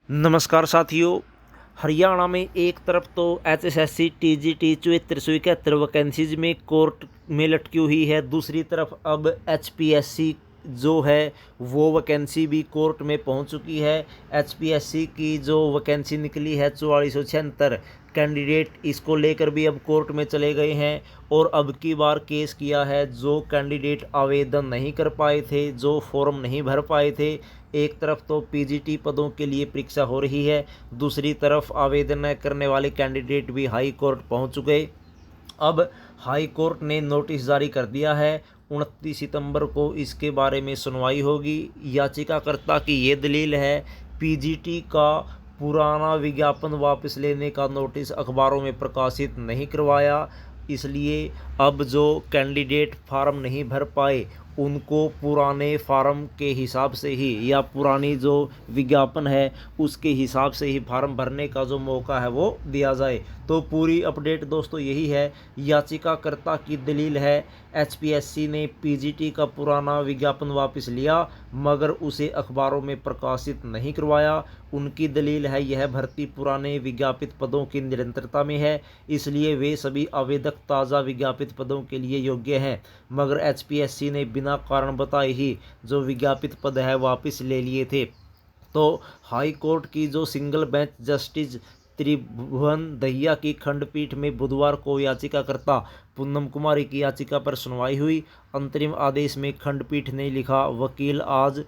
नमस्कार साथियों। हरियाणा में एक तरफ तो एचएसएससी टीजीटी 7471 वैकेंसीज में कोर्ट में लटकी हुई है, दूसरी तरफ अब एचपीएससी जो है वो वैकेंसी भी कोर्ट में पहुंच चुकी है। एचपीएससी की जो वैकेंसी निकली है 4476 कैंडिडेट, इसको लेकर भी अब कोर्ट में चले गए हैं और अब की बार केस किया है। जो कैंडिडेट आवेदन नहीं कर पाए थे, जो फॉर्म नहीं भर पाए थे, एक तरफ तो पीजीटी पदों के लिए परीक्षा हो रही है, दूसरी तरफ आवेदन न करने वाले कैंडिडेट भी हाई कोर्ट पहुंच चुके। अब हाई कोर्ट ने नोटिस जारी कर दिया है, 29 सितंबर को इसके बारे में सुनवाई होगी। याचिकाकर्ता की ये दलील है, पीजीटी का पुराना विज्ञापन वापस लेने का नोटिस अखबारों में प्रकाशित नहीं करवाया, इसलिए अब जो कैंडिडेट फार्म नहीं भर पाए उनको पुराने फार्म के हिसाब से ही या पुरानी जो विज्ञापन है उसके हिसाब से ही फार्म भरने का जो मौका है वो दिया जाए। तो पूरी अपडेट दोस्तों यही है। याचिकाकर्ता की दलील है, एचपीएससी ने पीजीटी का पुराना विज्ञापन वापस लिया मगर उसे अखबारों में प्रकाशित नहीं करवाया। उनकी दलील है, यह भर्ती पुराने विज्ञापित पदों की निरंतरता में है, इसलिए वे सभी आवेदक ताज़ा विज्ञापित पदों के लिए योग्य हैं, मगर एचपीएससी ने बिना कारण बताए ही जो विज्ञापित पद है वापस ले लिए थे। तो हाई कोर्ट की जो सिंगल बेंच जस्टिस त्रिभुवन दहिया की खंडपीठ में बुधवार को याचिकाकर्ता पूनम कुमारी की याचिका पर सुनवाई हुई। अंतरिम आदेश में खंडपीठ ने लिखा, वकील आज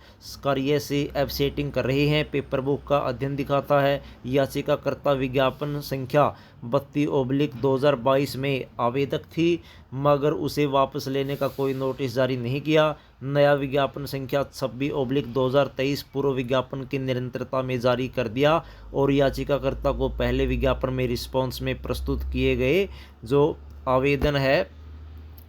कार्य से एब्सेटिंग कर रहे हैं। पेपर बुक का अध्ययन दिखाता है याचिकाकर्ता विज्ञापन संख्या 32/2022 में आवेदक थी मगर उसे वापस लेने का कोई नोटिस जारी नहीं किया। नया विज्ञापन संख्या 26/2023 पूर्व विज्ञापन की निरंतरता में जारी कर दिया और याचिकाकर्ता को पहले विज्ञापन में रिस्पॉन्स में प्रस्तुत किए गए जो आवेदन है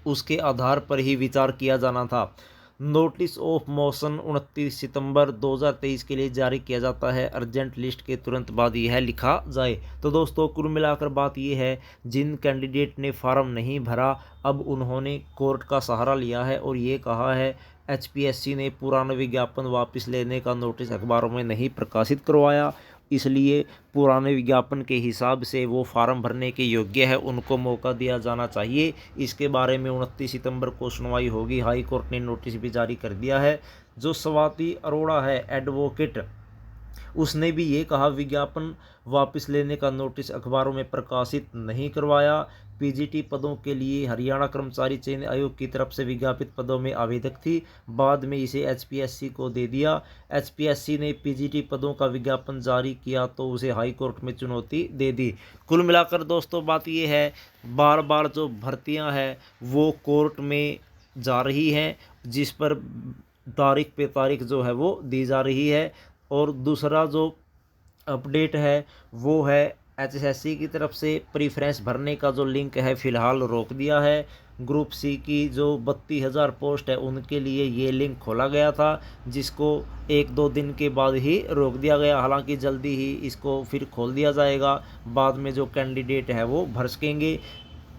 उसके आधार पर ही विचार किया जाना था। नोटिस ऑफ मोशन 29 सितंबर 2023 के लिए जारी किया जाता है, अर्जेंट लिस्ट के तुरंत बाद यह लिखा जाए। तो दोस्तों कुल मिलाकर बात यह है, जिन कैंडिडेट ने फार्म नहीं भरा अब उन्होंने कोर्ट का सहारा लिया है और ये कहा है एचपीएससी ने पुराना विज्ञापन वापस लेने का नोटिस अखबारों में नहीं प्रकाशित करवाया, इसलिए पुराने विज्ञापन के हिसाब से वो फार्म भरने के योग्य है, उनको मौका दिया जाना चाहिए। इसके बारे में 29 सितंबर को सुनवाई होगी। हाई कोर्ट ने नोटिस भी जारी कर दिया है। जो स्वाति अरोड़ा है एडवोकेट, उसने भी ये कहा, विज्ञापन वापस लेने का नोटिस अखबारों में प्रकाशित नहीं करवाया। पीजीटी पदों के लिए हरियाणा कर्मचारी चयन आयोग की तरफ से विज्ञापित पदों में आवेदक थी, बाद में इसे एचपीएससी को दे दिया। एचपीएससी ने पीजीटी पदों का विज्ञापन जारी किया तो उसे हाई कोर्ट में चुनौती दे दी। कुल मिलाकर दोस्तों बात ये है, बार बार जो भर्तियां हैं वो कोर्ट में जा रही हैं, जिस पर तारीख पे तारीख जो है वो दी जा रही है। और दूसरा जो अपडेट है वो है एचएसएससी की तरफ से प्रीफ्रेंस भरने का जो लिंक है फ़िलहाल रोक दिया है। ग्रुप सी की जो 32,000 पोस्ट है उनके लिए ये लिंक खोला गया था, जिसको 1-2 दिन के बाद ही रोक दिया गया। हालांकि जल्दी ही इसको फिर खोल दिया जाएगा, बाद में जो कैंडिडेट है वो भर सकेंगे।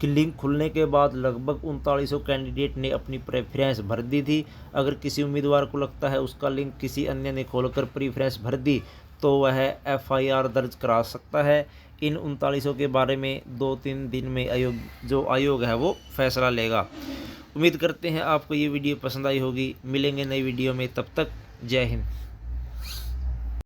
कि लिंक खुलने के बाद लगभग 3900 कैंडिडेट ने अपनी प्रेफरेंस भर दी थी। अगर किसी उम्मीदवार को लगता है उसका लिंक किसी अन्य ने खोलकर प्रीफ्रेंस भर दी तो वह एफआईआर दर्ज करा सकता है। इन 3900 के बारे में 2-3 दिन में आयोग है वो फैसला लेगा। उम्मीद करते हैं आपको ये वीडियो पसंद आई होगी। मिलेंगे नई वीडियो में, तब तक जय हिंद।